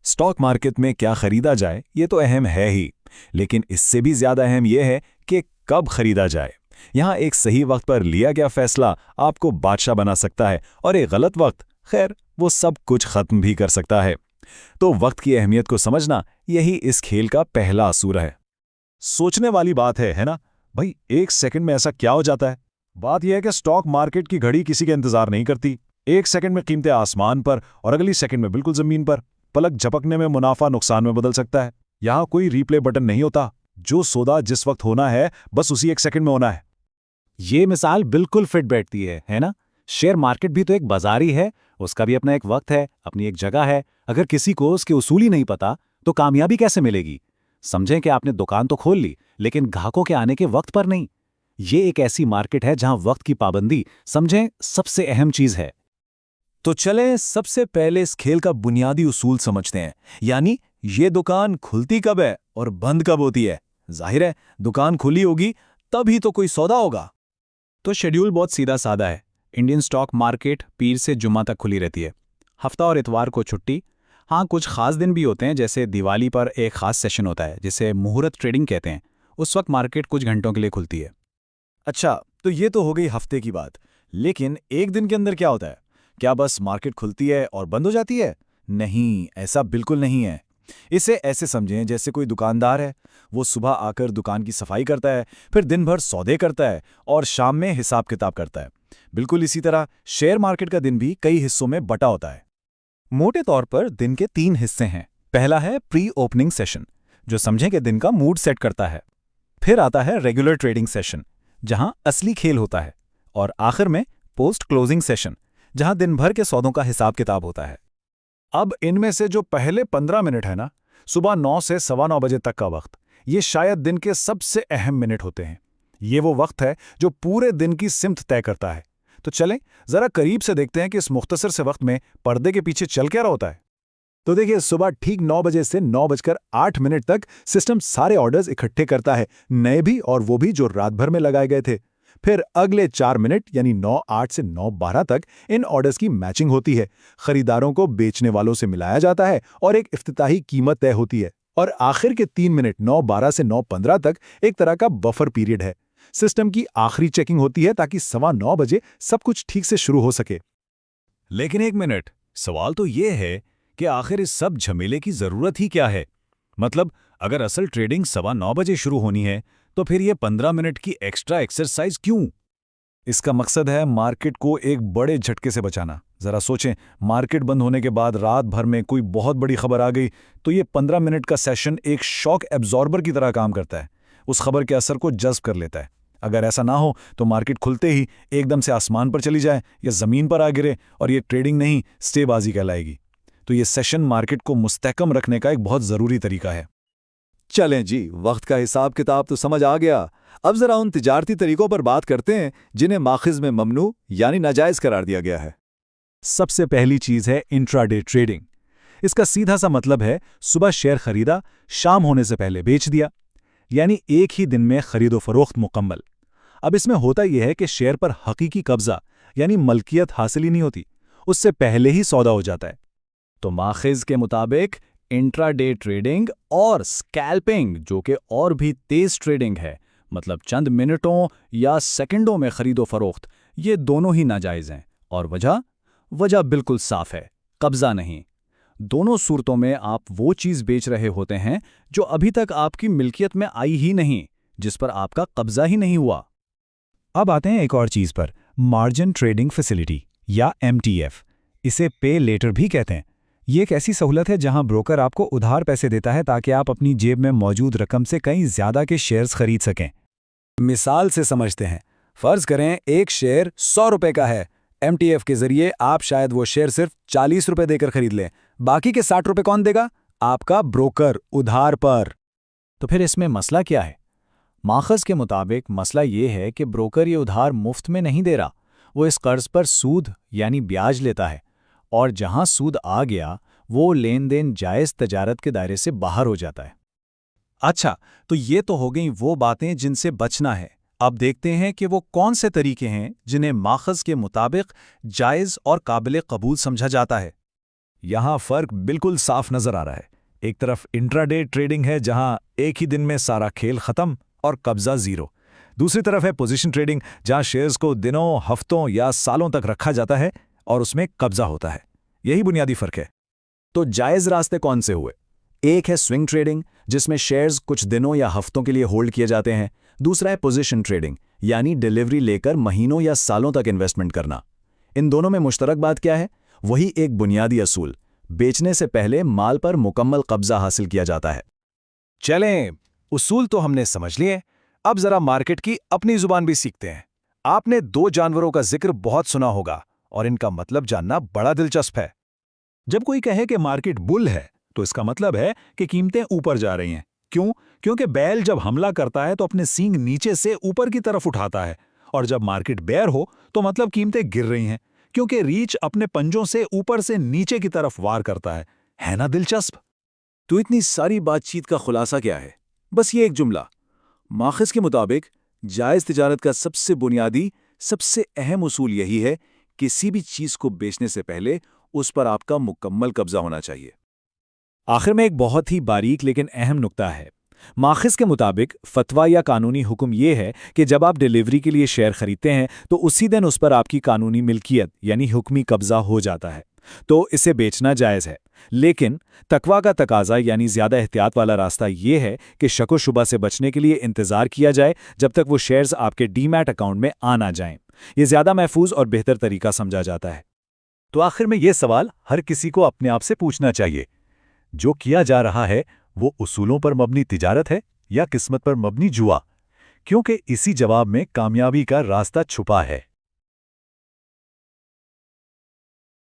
Stock market में क्या खरीदा जाए ये तो अहम है ही, लेकिन इससे भी ज्यादा अहम यह है कि कब खरीदा जाए। यहाँ एक सही वक्त पर लिया गया फैसला आपको बादशाह बना सकता है और एक गलत वक्त, खैर, वो सब कुछ खत्म भी कर सकता है। तो वक्त की अहमियत को समझना यही इस खेल का पहला असूल है। सोचने वाली बात है ना भाई, एक सेकंड में ऐसा क्या हो जाता है? बात यह है कि स्टॉक मार्केट की घड़ी किसी का इंतजार नहीं करती। एक सेकंड में कीमतें आसमान पर और अगली सेकंड में बिल्कुल जमीन पर। पलक झपकने में मुनाफा नुकसान में बदल सकता है। यहां कोई रीप्ले बटन नहीं होता। जो सौदा जिस वक्त होना है बस उसी एक सेकंड में होना है। ये मिसाल बिल्कुल फिट बैठती है ना? शेयर मार्केट भी तो एक बाजार ही है, उसका भी अपना एक वक्त है, अपनी एक जगह है। अगर किसी को उसके उसूल ही नहीं पता तो कामयाबी कैसे मिलेगी? समझें कि आपने दुकान तो खोल ली, लेकिन ग्राहकों के आने के वक्त पर नहीं। ये एक ऐसी मार्केट है जहां वक्त की पाबंदी, समझें, सबसे अहम चीज है। तो चलें सबसे पहले इस खेल का बुनियादी उसूल समझते हैं, यानी ये दुकान खुलती कब है और बंद कब होती है। जाहिर है दुकान खुली होगी तभी तो कोई सौदा होगा। तो शेड्यूल बहुत सीधा साधा है। इंडियन स्टॉक मार्केट पीर से जुम्मा तक खुली रहती है, हफ्ता और इतवार को छुट्टी। हाँ, कुछ खास दिन भी होते हैं, जैसे दिवाली पर एक खास सेशन होता है जिसे मुहूर्त ट्रेडिंग कहते हैं। उस वक्त मार्केट कुछ घंटों के लिए खुलती है। अच्छा, तो ये तो हो गई हफ्ते की बात, लेकिन एक दिन के अंदर क्या होता है? क्या बस मार्केट खुलती है और बंद हो जाती है? नहीं, ऐसा बिल्कुल नहीं है। इसे ऐसे समझें जैसे कोई दुकानदार है, वो सुबह आकर दुकान की सफाई करता है, फिर दिन भर सौदे करता है और शाम में हिसाब किताब करता है। बिल्कुल इसी तरह शेयर मार्केट का दिन भी कई हिस्सों में बटा होता है। मोटे तौर पर दिन के 3 हिस्से हैं। पहला है प्री ओपनिंग सेशन, जो समझें कि दिन का मूड सेट करता है। फिर आता है रेगुलर ट्रेडिंग सेशन, जहां असली खेल होता है। और आखिर में पोस्ट क्लोजिंग सेशन, जहां दिन भर के सौदों का हिसाब किताब होता है। अब इनमें से जो पहले 15 मिनट है ना, सुबह 9 से सवा 9 बजे तक का वक्त, ये शायद दिन के सबसे अहम मिनट होते हैं। ये वो वक्त है जो पूरे दिन की सिमत तय करता है। तो चलें जरा करीब से देखते हैं कि इस मुख्तसर से वक्त में पर्दे के पीछे चल क्या रहा होता है। तो देखिए, सुबह ठीक 9 बजे से 9:08 तक सिस्टम सारे ऑर्डर्स इकट्ठे करता है, नए भी और वो भी जो रात भर में लगाए गए थे। फिर अगले 4 मिनट यानी 9:08 से 9:12 तक इन ऑर्डर्स की मैचिंग होती है, खरीदारों को बेचने वालों से मिलाया जाता है और एक इफ्तिताही कीमत तय होती है। और आखिर के 3 मिनट 9:12 से 9:15 तक एक तरह का बफर पीरियड है। सिस्टम की आखिरी चेकिंग होती है ताकि 9:15 बजे सब कुछ ठीक से शुरू हो सके। लेकिन एक मिनट, सवाल तो ये है कि आखिर इस सब झमेले की जरूरत ही क्या है? मतलब अगर असल ट्रेडिंग 9:15 बजे शुरू होनी है तो फिर ये 15 मिनट की एक्स्ट्रा एक्सरसाइज क्यों? इसका मकसद है मार्केट को एक बड़े झटके से बचाना। जरा सोचें, मार्केट बंद होने के बाद रात भर में कोई बहुत बड़ी खबर आ गई तो ये 15 मिनट का सेशन एक शॉक एब्जॉर्बर की तरह काम करता है, उस खबर के असर को जज्ब कर लेता है। अगर ऐसा ना हो तो मार्केट खुलते ही एकदम से आसमान पर चली जाए या जमीन पर आ गिरे और ये ट्रेडिंग नहीं, स्टेबाजी कहलाएगी। तो ये सेशन मार्केट को मुस्तहकम रखने का एक बहुत जरूरी तरीका है। चलें जी, वक्त का हिसाब किताब तो समझ आ गया। अब जरा उन तिजारती तरीकों पर बात करते हैं जिन्हें माखिज में ममनू यानी नाजायज करार दिया गया है। सबसे पहली चीज है इंट्राडे ट्रेडिंग। इसका सीधा सा मतलब है सुबह शेयर खरीदा, शाम होने से पहले बेच दिया, यानी एक ही दिन में खरीदो फरोख्त मुकम्मल। अब इसमें होता यह है कि शेयर पर हकीकी कब्जा यानी मलकियत हासिल ही नहीं होती, उससे पहले ही सौदा हो जाता है। तो माखिज के मुताबिक इंट्राडे ट्रेडिंग और स्कैल्पिंग, जो कि और भी तेज ट्रेडिंग है, मतलब चंद मिनटों या सेकंडों में खरीदो फरोख्त, ये दोनों ही नाजायज हैं। और वजह बिल्कुल साफ है, कब्जा नहीं। दोनों सूरतों में आप वो चीज़ बेच रहे होते हैं जो अभी तक आपकी मिल्कियत में आई ही नहीं, जिस पर आपका कब्जा ही नहीं हुआ। अब आते हैं एक और चीज पर, मार्जिन ट्रेडिंग फैसिलिटी या MTF। इसे पे लेटर भी कहते हैं। ये एक ऐसी सहूलत है जहां ब्रोकर आपको उधार पैसे देता है ताकि आप अपनी जेब में मौजूद रकम से कहीं ज्यादा के शेयर्स खरीद सकें। मिसाल से समझते हैं, फर्ज करें एक शेयर 100 रुपए का है। MTF के जरिए आप शायद वो शेयर सिर्फ 40 रुपए देकर खरीद लें। बाकी के 60 रुपए कौन देगा? आपका ब्रोकर, उधार पर। तो फिर इसमें मसला क्या है? माखज़ के मुताबिक मसला ये है कि ब्रोकर ये उधार मुफ्त में नहीं दे रहा, वो इस कर्ज पर सूद यानी ब्याज लेता है, और जहां सूद आ गया वो लेन देन जायज़ तजारत के दायरे से बाहर हो जाता है। अच्छा, तो ये तो हो गई वो बातें जिनसे बचना है। अब देखते हैं कि वो कौन से तरीके हैं जिन्हें माखज़ के मुताबिक जायज़ और काबिल कबूल समझा जाता है। यहाँ फर्क बिल्कुल साफ नजर आ रहा है। एक तरफ इंट्राडे ट्रेडिंग है जहां एक ही दिन में सारा खेल खत्म और कब्जा जीरो। दूसरी तरफ है पोजीशन ट्रेडिंग जहां शेयर्स को दिनों, हफ्तों या सालों तक रखा जाता है और उसमें कब्जा होता है। यही बुनियादी फर्क है। तो जायज़ रास्ते कौन से हुए? एक है स्विंग ट्रेडिंग, जिसमें शेयर्स कुछ दिनों या हफ्तों के लिए होल्ड किए जाते हैं। दूसरा है पोजीशन ट्रेडिंग, यानी डिलीवरी लेकर महीनों या सालों तक इन्वेस्टमेंट करना। इन दोनों में मुश्तरक बात क्या है? वही एक बुनियादी असूल, बेचने से पहले माल पर मुकम्मल कब्जा हासिल किया जाता है। चलें, उसूल तो हमने समझ लिए, अब जरा मार्केट की अपनी जुबान भी सीखते हैं। आपने 2 जानवरों का जिक्र बहुत सुना होगा और इनका मतलब जानना बड़ा दिलचस्प है। जब कोई कहे कि मार्केट बुल है तो इसका मतलब है कि कीमतें ऊपर जा रही हैं। क्यों? क्योंकि बैल जब हमला करता है तो अपने सींग नीचे से ऊपर की तरफ उठाता है, और जब मार्केट बेयर हो तो मतलब कीमतें गिर रही हैं, क्योंकि रीच अपने पंजों से ऊपर से नीचे की तरफ वार करता है ना दिलचस्प? तो इतनी सारी बातचीत का खुलासा क्या है? बस ये एक जुमला। माखिज के मुताबिक जायज़ तिजारत का सबसे बुनियादी, सबसे अहम उसूल यही है, किसी भी चीज़ को बेचने से पहले उस पर आपका मुकम्मल कब्जा होना चाहिए। आखिर में एक बहुत ही बारीक लेकिन अहम नुक्ता है। माखिज के मुताबिक फतवा या कानूनी हुक्म ये है कि जब आप डिलीवरी के लिए शेयर खरीदते हैं तो उसी दिन उस पर आपकी कानूनी मिल्कियत यानी हुक्मी कब्जा हो जाता है, तो इसे बेचना जायज़ है। लेकिन तकवा का तकाजा यानी ज़्यादा एहतियात वाला रास्ता ये है कि शक व शुबा से बचने के लिए इंतज़ार किया जाए जब तक वो शेयर्स आपके डीमैट अकाउंट में आ ना जाएं। ये ज़्यादा महफूज और बेहतर तरीका समझा जाता है। तो आखिर में ये सवाल हर किसी को अपने आप से पूछना चाहिए, जो किया जा रहा है वो उसूलों पर मबनी तिजारत है या किस्मत पर मबनी जुआ? क्योंकि इसी जवाब में कामयाबी का रास्ता छुपा है।